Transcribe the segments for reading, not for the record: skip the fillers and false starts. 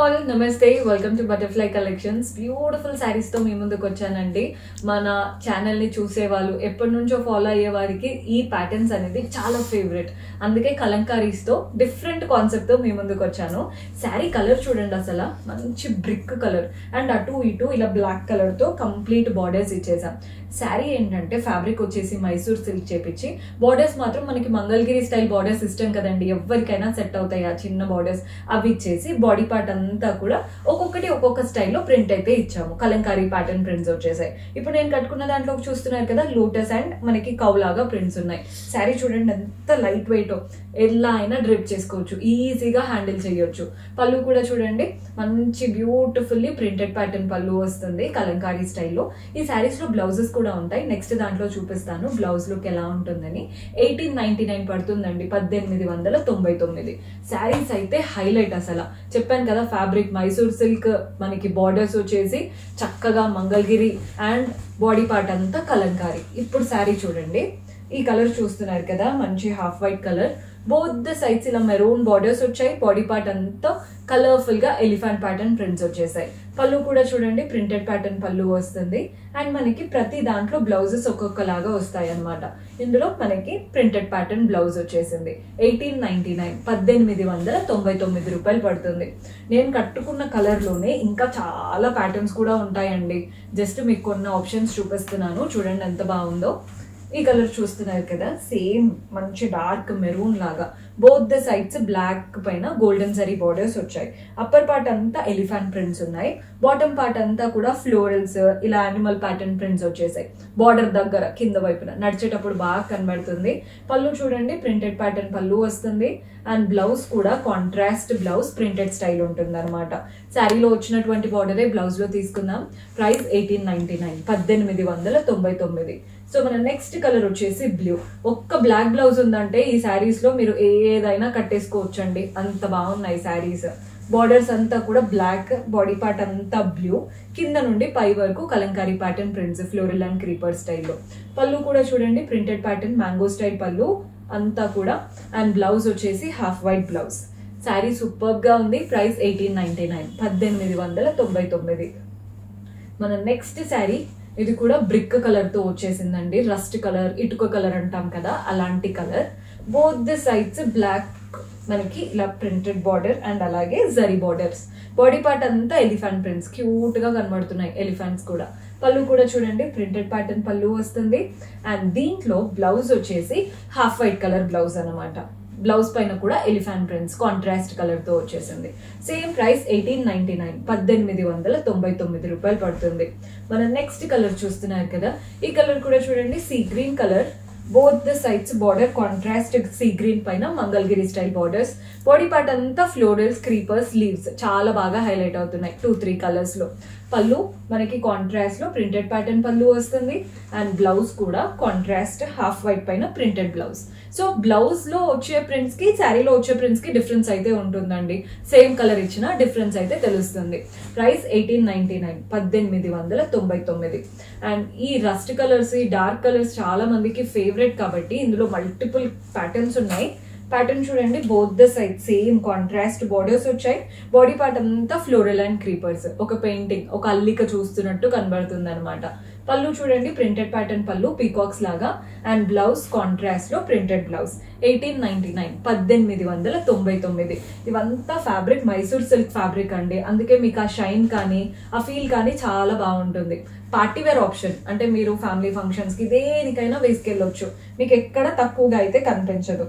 all, namaste, welcome to Butterfly Collections. Beautiful sarees తో మీ ముందుకు వచ్చానండి. మన ఛానల్ ని చూసే వాళ్ళు ఎప్పటి నుంచో ఫాలో అయ్యే వారికి ఈ ప్యాటర్న్స్ అనేది చాలా ఫేవరెట్. అందుకే కలంకారీస్ తో డిఫరెంట్ కాన్సెప్ట్ తో మీ ముందుకు వచ్చాను. సారీ కలర్ చూడండి, అసలు మంచి బ్రిక్ కలర్ అండ్ అటు ఇటు ఇలా బ్లాక్ కలర్ తో కంప్లీట్ బార్డర్స్ ఇచ్చేసాం. శారీ ఏంటంటే ఫ్యాబ్రిక్ వచ్చేసి మైసూర్ సిల్క్ చేపించి బార్డర్స్ మాత్రం మనకి మంగళగిరి స్టైల్ బార్డర్స్ ఇష్టం కదండి, ఎవరికైనా సెట్ అవుతాయి ఆ చిన్న బార్డర్స్. అవి ఇచ్చేసి బాడీ పార్ట్ అంతా కూడా ఒక్కొక్కటి ఒక్కొక్క స్టైల్లో ప్రింట్ అయితే ఇచ్చాము. కలంకారీ ప్యాటర్న్ ప్రింట్స్ వచ్చేసాయి. ఇప్పుడు నేను కట్టుకున్న దాంట్లో చూస్తున్నారు కదా, లోటస్ అండ్ మనకి కౌలాగా ప్రింట్స్ ఉన్నాయి. శారీ చూడండి ఎంత లైట్ వెయిట్, ఎలా అయినా డ్రిప్ చేసుకోవచ్చు, ఈజీగా హ్యాండిల్ చేయొచ్చు. పళ్ళు కూడా చూడండి మంచి బ్యూటిఫుల్లీ ప్రింటెడ్ ప్యాటర్న్ పళ్ళు వస్తుంది కలంకారీ స్టైల్లో. ఈ శారీస్ లో బ్లౌజెస్ కూడా ఉంటాయి, నెక్స్ట్ దాంట్లో చూపిస్తాను బ్లౌజ్ లుక్ ఎలా ఉంటుందని. 1899 పడుతుందండి, 1899. శారీస్ అయితే హైలైట్. అసలు చెప్పాను కదా, ఫ్యాబ్రిక్ మైసూర్ సిల్క్, మనకి బార్డర్స్ వచ్చేసి చక్కగా మంగళగిరి అండ్ బాడీ పార్ట్ అంతా కలంకారీ. ఇప్పుడు శారీ చూడండి, ఈ కలర్ చూస్తున్నారు కదా, మంచి half white colour, both the sides ఇలా మెరూన్ బార్డర్స్ వచ్చాయి. బాడీ పార్ట్ అంతా కలర్ఫుల్ గా ఎలిఫెంట్ ప్యాటర్న్ ప్రింట్స్ వచ్చేసాయి. పళ్ళు కూడా చూడండి ప్రింటెడ్ ప్యాటర్న్ పళ్ళు వస్తుంది అండ్ మనకి ప్రతి దాంట్లో బ్లౌజెస్ ఒక్కొక్కలాగా వస్తాయి అన్నమాట. ఇందులో మనకి ప్రింటెడ్ ప్యాటర్న్ బ్లౌజ్ వచ్చేసింది. 1899, 1899 రూపాయలు పడుతుంది. నేను కట్టుకున్న కలర్ లోనే ఇంకా చాలా ప్యాటర్న్స్ కూడా ఉంటాయండి. జస్ట్ మీకు కొన్ని ఆప్షన్స్ చూపిస్తున్నాను, చూడండి ఎంత బాగుందో. ఈ కలర్ చూస్తున్నారు కదా, సేమ్ మంచి డార్క్ మెరూన్ లాగా, బోత్ ద సైడ్స్ బ్లాక్ పైన గోల్డెన్ జరీ బార్డర్స్ వచ్చాయి. అప్పర్ పార్ట్ అంతా ఎలిఫెంట్ ప్రింట్స్ ఉన్నాయి, బాటమ్ పార్ట్ అంతా కూడా ఫ్లోరల్స్ ఇలా యానిమల్ ప్యాటర్న్ ప్రింట్స్ వచ్చేసాయి. బార్డర్ దగ్గర కింద వైపున నడిచేటప్పుడు బాగా కనబడుతుంది. పళ్ళు చూడండి ప్రింటెడ్ ప్యాటర్న్ పళ్ళు వస్తుంది అండ్ బ్లౌజ్ కూడా కాంట్రాస్ట్ బ్లౌజ్ ప్రింటెడ్ స్టైల్ ఉంటుంది అనమాట. శారీలో వచ్చినటువంటి బార్డరే బ్లౌజ్ లో తీసుకుందాం. ప్రైస్ 1899, 1899. సో మన నెక్స్ట్ కలర్ వచ్చేసి బ్లూ. ఒక్క బ్లాక్ బ్లౌజ్ ఉందంటే ఈ శారీస్ లో మీరు ఏదైనా కట్టేసుకోవచ్చండి, అంత బాగున్నాయి శారీస్. బార్డర్స్ అంతా కూడా బ్లాక్, బాడీ పార్ట్ అంతా బ్లూ, కింద నుండి పై వరకు Kalamkari pattern prints floral and creeper స్టైల్లో. పళ్ళు కూడా చూడండి ప్రింటెడ్ ప్యాటర్న్ మ్యాంగో స్టైల్ పళ్ళు అంతా కూడా అండ్ బ్లౌజ్ వచ్చేసి half white blouse. Sari super గా ఉంది. ప్రైస్ 1899, 1899. మన నెక్స్ట్ శారీ, ఇది కూడా బ్రిక్ కలర్ తో వచ్చేసిందండి. రస్ట్ కలర్, ఇటుక కలర్ అంటాం కదా, అలాంటి colour. Both the sides black, మనకి ఇలా ప్రింటెడ్ బార్డర్ అండ్ అలాగే జరీ బార్డర్స్. బాడీ పార్ట్ అంతా ఎలిఫెంట్ ప్రింట్స్, క్యూట్ గా కనబడుతున్నాయి ఎలిఫెంట్స్ కూడా. పళ్ళు కూడా చూడండి ప్రింటెడ్ ప్యాటర్న్ పళ్ళు వస్తుంది అండ్ దీంట్లో బ్లౌజ్ వచ్చేసి హాఫ్ వైట్ కలర్ బ్లౌజ్ అనమాట. బ్లౌజ్ పైన కూడా ఎలిఫెంట్ ప్రింట్స్ కాంట్రాస్ట్ కలర్ తో వచ్చేసింది. సేమ్ ప్రైస్ 1899, 1899 రూపాయలు పడుతుంది. మన నెక్స్ట్ కలర్ చూస్తున్నారు కదా, ఈ కలర్ కూడా చూడండి sea green colour. Both the sides border contrast sea green పైన Mangalagiri style borders. Body part అంతా ఫ్లోరల్స్, క్రీపర్స్, లీవ్స్ చాలా బాగా హైలైట్ అవుతున్నాయి 2-3 కలర్స్ లో. పళ్ళు మనకి కాంట్రాస్ట్ లో ప్రింటెడ్ ప్యాటర్న్ పళ్ళు వస్తుంది అండ్ బ్లౌజ్ కూడా కాంట్రాస్ట్ హాఫ్ వైట్ పైన ప్రింటెడ్ బ్లౌజ్. సో బ్లౌజ్ లో వచ్చే ప్రింట్స్ కి శారీలో వచ్చే ప్రింట్స్ కి డిఫరెన్స్ అయితే ఉంటుందండి. సేమ్ కలర్ ఇచ్చినా డిఫరెన్స్ అయితే తెలుస్తుంది. ప్రైస్ 1899, 1899. అండ్ ఈ రస్ట్ కలర్స్, ఈ డార్క్ కలర్స్ చాలా మందికి ఫేవరెట్ కాబట్టి ఇందులో మల్టిపుల్ ప్యాటర్న్స్ ఉన్నాయి. ప్యాటర్న్ చూడండి, both the side same contrast borders వచ్చాయి. బాడీ పార్ట్ అంతా ఫ్లోరల్ అండ్ క్రీపర్స్, ఒక పెయింటింగ్, ఒక అల్లిక చూస్తున్నట్టు కనబడుతుంది అనమాట. పళ్ళు చూడండి ప్రింటెడ్ ప్యాటర్న్ పళ్ళు పీకాక్స్ లాగా అండ్ బ్లౌజ్ కాంట్రాస్ట్ లో ప్రింటెడ్ బ్లౌజ్. 1899, 1899. ఇవంతా ఫ్యాబ్రిక్ మైసూర్ సిల్క్ ఫ్యాబ్రిక్ అండి, అందుకే మీకు ఆ షైన్ కానీ ఆ ఫీల్ కానీ చాలా బాగుంటుంది. పార్టీ వేర్ ఆప్షన్, అంటే మీరు ఫ్యామిలీ ఫంక్షన్స్ కి దేనికైనా వేసుకెళ్ళొచ్చు, మీకు ఎక్కడ తక్కువగా అయితే కనిపించదు.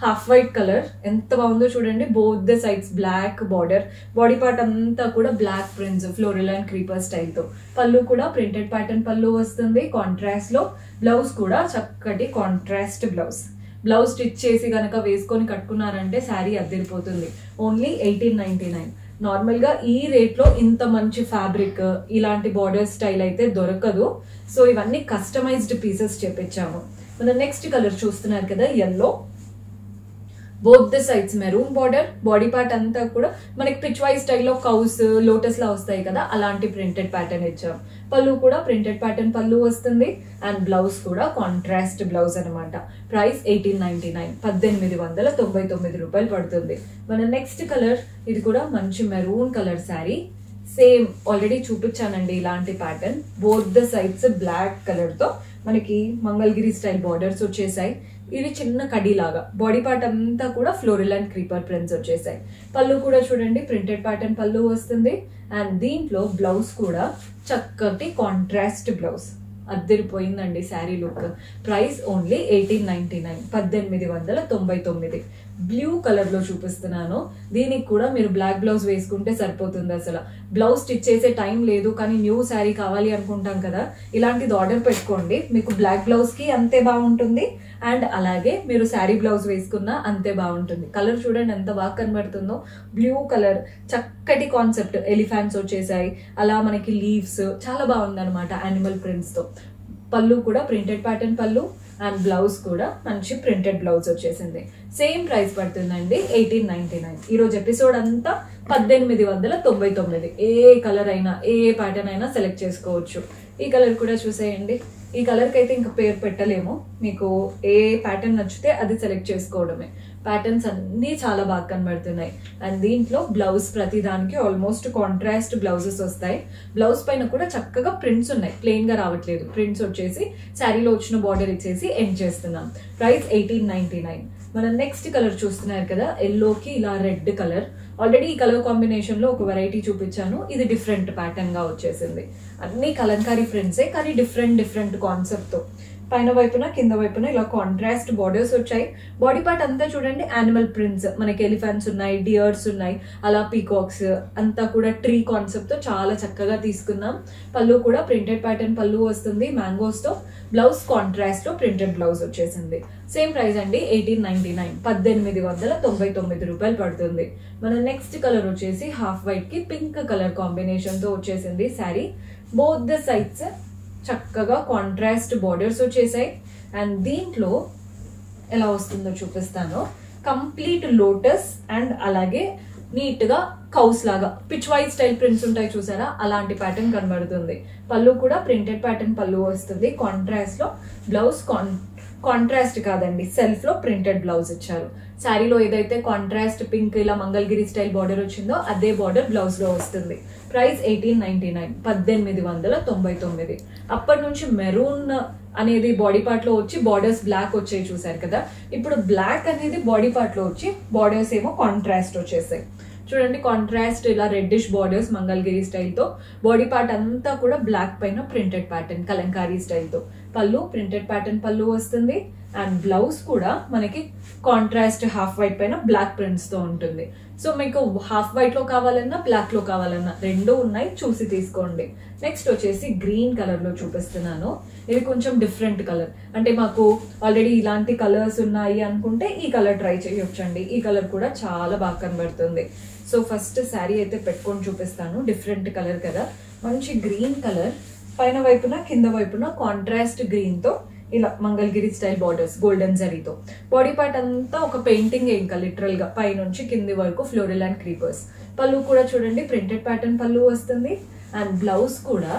హాఫ్ వైట్ కలర్ ఎంత బాగుందో చూడండి, both the sides black border, body part అంతా కూడా black prints floral and creeper style తో. పళ్ళు కూడా ప్రింటెడ్ ప్యాటర్న్ పళ్ళు వస్తుంది కాంట్రాస్ట్ లో. బ్లౌజ్ కూడా చక్కటి కాంట్రాస్ట్ బ్లౌజ్. బ్లౌజ్ స్టిచ్ చేసి గనక వేసుకొని కట్టుకున్నారంటే శారీ అద్దరిపోతుంది. ఓన్లీ 1899. నార్మల్ గా ఈ రేట్ లో ఇంత మంచి ఫ్యాబ్రిక్, ఇలాంటి బార్డర్ స్టైల్ అయితే దొరకదు. సో ఇవన్నీ కస్టమైజ్డ్ పీసెస్ చేపించాము. మన నెక్స్ట్ కలర్ చూస్తున్నారు కదా, yellow. Both the sides maroon border, body part అంతా కూడా మనకి పిచ్ వైజ్ స్టైల్లో కౌస్ లోటస్ లా వస్తాయి కదా, అలాంటి ప్రింటెడ్ ప్యాటర్న్ ఇచ్చాం. పళ్ళు కూడా ప్రింటెడ్ ప్యాటర్న్ పళ్ళు వస్తుంది అండ్ బ్లౌజ్ కూడా కాంట్రాస్ట్ బ్లౌజ్ అనమాట. ప్రైస్ 1899, 1899 రూపాయలు పడుతుంది. మన నెక్స్ట్ కలర్, ఇది కూడా మంచి maroon colour sari. Same already చూపించానండి ఇలాంటి pattern. Both the sides black colour తో మనకి మంగళగిరి స్టైల్ బార్డర్స్ వచ్చేసాయి. ఇవి చిన్న కడీ లాగా, బాడీ పార్ట్ అంతా కూడా ఫ్లోరల్ అండ్ క్రీపర్ ప్రింట్స్ వచ్చేసాయి. పళ్ళు కూడా చూడండి ప్రింటెడ్ ప్యాటర్న్ పళ్ళు వస్తుంది అండ్ దీంట్లో బ్లౌజ్ కూడా చక్కటి కాంట్రాస్ట్ బ్లౌజ్. అద్దరిపోయిందండి sari look. Price only 1899, 1899. Blue colour లో చూపిస్తున్నాను. దీనికి కూడా మీరు బ్లాక్ బ్లౌజ్ వేసుకుంటే సరిపోతుంది. అసలు బ్లౌజ్ స్టిచ్ చేసే టైం లేదు కానీ న్యూ శారీ కావాలి అనుకుంటాం కదా, ఇలాంటిది ఆర్డర్ పెట్టుకోండి. మీకు బ్లాక్ బ్లౌజ్ కి అంతే బాగుంటుంది అండ్ అలాగే మీరు శారీ బ్లౌజ్ వేసుకున్నా అంతే బాగుంటుంది. కలర్ చూడండి ఎంత బాగా కనబడుతుందో. బ్లూ కలర్, చక్కటి కాన్సెప్ట్, ఎలిఫెంట్స్ వచ్చేసాయి, అలా మనకి లీవ్స్, చాలా బాగుంది అనమాట యానిమల్ ప్రింట్స్ తో. పళ్ళు కూడా ప్రింటెడ్ ప్యాటర్న్ పళ్ళు అండ్ బ్లౌజ్ కూడా మంచి ప్రింటెడ్ బ్లౌజ్ వచ్చేసింది. సేమ్ ప్రైస్ పడుతుందండి 1899. ఈ రోజు ఎపిసోడ్ అంతా 1899. ఏ కలర్ అయినా ఏ ప్యాటర్న్ అయినా సెలెక్ట్ చేసుకోవచ్చు. ఈ కలర్ కూడా చూసేయండి. ఈ కలర్ కి అయితే ఇంకా పేరు పెట్టలేము, మీకు ఏ ప్యాటర్న్ నచ్చితే అది సెలెక్ట్ చేసుకోవడమే. ప్యాటర్న్స్ అన్ని చాలా బాగా కనబడుతున్నాయి అండ్ దీంట్లో బ్లౌజ్ ప్రతి దానికి ఆల్మోస్ట్ కాంట్రాస్ట్ బ్లౌజెస్ వస్తాయి. బ్లౌజ్ పైన కూడా చక్కగా ప్రింట్స్ ఉన్నాయి, ప్లెయిన్ గా రావట్లేదు. ప్రింట్స్ వచ్చేసి శారీలో వచ్చిన బార్డర్ ఇచ్చేసి ఎండ్ చేస్తున్నాం. ప్రైస్ 1899. మన నెక్స్ట్ కలర్ చూస్తున్నారు కదా, ఎల్లోకి ఇలా రెడ్ కలర్. ఆల్రెడీ ఈ కలర్ కాంబినేషన్ లో ఒక వెరైటీ చూపించాను, ఇది డిఫరెంట్ ప్యాటర్న్ గా వచ్చేసింది. అన్ని కలంకారీ ప్రింట్సే కానీ డిఫరెంట్ కాన్సెప్ట్ తో. పైన వైపున కింద వైపున ఇలా కాంట్రాస్ట్ బార్డర్స్ వచ్చాయి. బాడీ పార్ట్ అంతా చూడండి యానిమల్ ప్రింట్స్, మనకి ఎలిఫెంట్స్ ఉన్నాయి, డియర్స్ ఉన్నాయి, అలా పీకాక్స్ అంతా కూడా ట్రీ కాన్సెప్ట్ తో చాలా చక్కగా తీసుకున్నాం. పళ్ళు కూడా ప్రింటెడ్ ప్యాటర్న్ పళ్ళు వస్తుంది మ్యాంగోస్ తో. బ్లౌజ్ కాంట్రాస్ట్ లో ప్రింటెడ్ బ్లౌజ్ వచ్చేసింది. సేమ్ ప్రైస్ అండి 1899, 1899 రూపాయలు పడుతుంది. మన నెక్స్ట్ కలర్ వచ్చేసి హాఫ్ వైట్ కి పింక్ కలర్ కాంబినేషన్ తో వచ్చేసింది శారీ. బోత్ ద సైడ్స్ చక్కగా కాంట్రాస్ట్ బార్డర్స్ వచ్చేసాయి అండ్ దీంట్లో ఎలా వస్తుందో చూపిస్తాను. కంప్లీట్ లోటస్ అండ్ అలాగే నీట్ గా కౌస్ లాగా పిచ్ వైజ్ స్టైల్ ప్రింట్స్ ఉంటాయి చూసారా, అలాంటి ప్యాటర్న్ కనబడుతుంది. పళ్ళు కూడా ప్రింటెడ్ ప్యాటర్న్ పళ్ళు వస్తుంది కాంట్రాస్ట్ లో. బ్లౌజ్ కాంట్రాస్ట్ కాదండి, సెల్ఫ్ లో ప్రింటెడ్ బ్లౌజ్ ఇచ్చారు. శారీలో ఏదైతే కాంట్రాస్ట్ పింక్ ఇలా మంగళగిరి స్టైల్ బార్డర్ వచ్చిందో అదే బార్డర్ బ్లౌజ్ లో వస్తుంది. ప్రైస్ 1899, 1899. అప్పటి నుంచి మెరూన్ అనేది బాడీ పార్ట్ లో వచ్చి బార్డర్స్ బ్లాక్ వచ్చాయి చూసారు కదా, ఇప్పుడు బ్లాక్ అనేది బాడీ పార్ట్ లో వచ్చి బార్డర్స్ ఏమో కాంట్రాస్ట్ వచ్చేసాయి. చూడండి కాంట్రాస్ట్ ఇలా రెడ్డిష్ బార్డర్స్ మంగళగిరి స్టైల్ తో. బాడీ పార్ట్ అంతా కూడా బ్లాక్ పైన ప్రింటెడ్ ప్యాటర్న్ కలంకారీ స్టైల్ తో. పళ్ళు ప్రింటెడ్ ప్యాటర్న్ పళ్ళు వస్తుంది అండ్ బ్లౌజ్ కూడా మనకి కాంట్రాస్ట్ హాఫ్ వైట్ పైన బ్లాక్ ప్రింట్స్ తో ఉంటుంది. సో మీకు హాఫ్ వైట్ లో కావాలన్నా బ్లాక్ లో కావాలన్నా రెండు ఉన్నాయి, చూసి తీసుకోండి. నెక్స్ట్ వచ్చేసి గ్రీన్ కలర్ లో చూపిస్తున్నాను. ఇది కొంచెం డిఫరెంట్ కలర్, అంటే మాకు ఆల్రెడీ ఇలాంటి కలర్స్ ఉన్నాయి అనుకుంటే ఈ కలర్ ట్రై చేయొచ్చండి. ఈ కలర్ కూడా చాలా బాగా కనబడుతుంది. సో ఫస్ట్ శారీ అయితే పెట్టుకొని చూపిస్తాను. డిఫరెంట్ కలర్ కదా, మంచి గ్రీన్ కలర్. పైన వైపున కింద వైపున కాంట్రాస్ట్ గ్రీన్ తో ఇలా మంగళగిరి స్టైల్ బార్డర్స్ గోల్డెన్ జరీతో. బాడీ పార్ట్ అంతా ఒక పెయింటింగ్ ఇంకా లిటరల్ గా పైనుంచి కింది వరకు ఫ్లోరల్ అండ్ క్రీపర్స్. పళ్ళు కూడా చూడండి ప్రింటెడ్ ప్యాటర్న్ పళ్ళు వస్తుంది అండ్ బ్లౌజ్ కూడా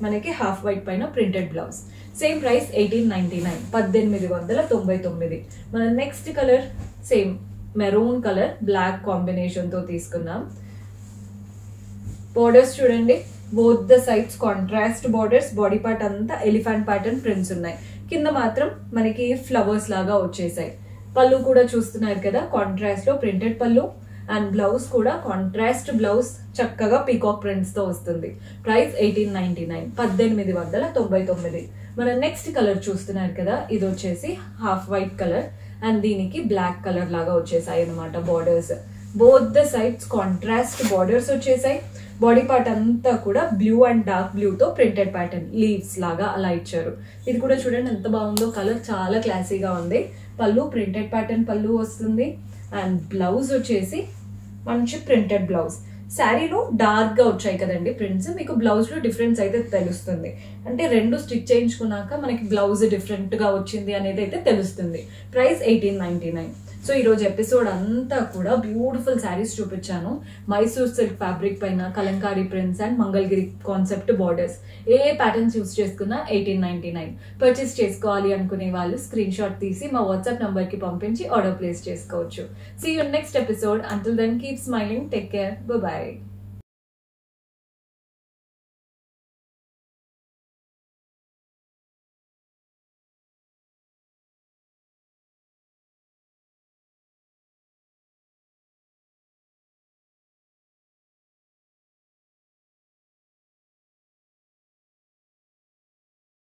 మనకి హాఫ్ వైట్ పైన ప్రింటెడ్ బ్లౌజ్. Same price 1899, 1899. మన next colour same maroon colour black combination తో తీసుకున్నాం. బోర్డర్స్ చూడండి, both the sides contrast borders. Body part అంతా ఎలిఫెంట్ ప్యాటర్న్ ప్రింట్స్ ఉన్నాయి, కింద మాత్రం మనకి ఫ్లవర్స్ లాగా వచ్చేసాయి. పళ్ళు కూడా చూస్తున్నారు కదా కాంట్రాస్ట్ లో ప్రింటెడ్ పళ్ళు అండ్ బ్లౌజ్ కూడా కాంట్రాస్ట్ బ్లౌజ్ చక్కగా పీకాక్ ప్రింట్స్ తో వస్తుంది. ప్రైస్ 1899, 1899. మన నెక్స్ట్ కలర్ చూస్తున్నారు కదా, ఇది వచ్చేసి హాఫ్ వైట్ కలర్ అండ్ దీనికి బ్లాక్ కలర్ లాగా వచ్చేసాయి అనమాట borders. Both the sides contrast borders వచ్చేసాయి. బాడీ పార్ట్ అంతా కూడా బ్లూ అండ్ డార్క్ బ్లూ తో ప్రింటెడ్ ప్యాటర్న్ లీవ్స్ లాగా అలా ఇచ్చారు. ఇది కూడా చూడండి ఎంత బాగుందో, కలర్ చాలా క్లాసీగా ఉంది. పళ్ళు ప్రింటెడ్ ప్యాటర్న్ పళ్ళు వస్తుంది అండ్ బ్లౌజ్ వచ్చేసి మంచి ప్రింటెడ్ బ్లౌజ్. శారీలో డార్క్ గా వచ్చాయి కదండి ప్రింట్స్, మీకు బ్లౌజ్ లో డిఫరెన్స్ అయితే తెలుస్తుంది. అంటే రెండు స్టిచ్ చేయించుకున్నాక మనకి బ్లౌజ్ డిఫరెంట్ గా వచ్చింది అనేది అయితే తెలుస్తుంది. ప్రైస్ 1899. సో ఈరోజు ఎపిసోడ్ అంతా కూడా బ్యూటిఫుల్ శారీస్ చూపించాను. మైసూర్ సిల్క్ ఫ్యాబ్రిక్ పైన Kalamkari prints and Mangalagiri concept borders. A patterns use చేసుకున్నా 1899. పర్చేస్ చేసుకోవాలి అనుకునే వాళ్ళు స్క్రీన్ షాట్ తీసి మా వాట్సాప్ నంబర్ కి పంపించి ఆర్డర్ ప్లేస్ చేసుకోవచ్చు. See you next episode. Until then keep smiling. Take care. By.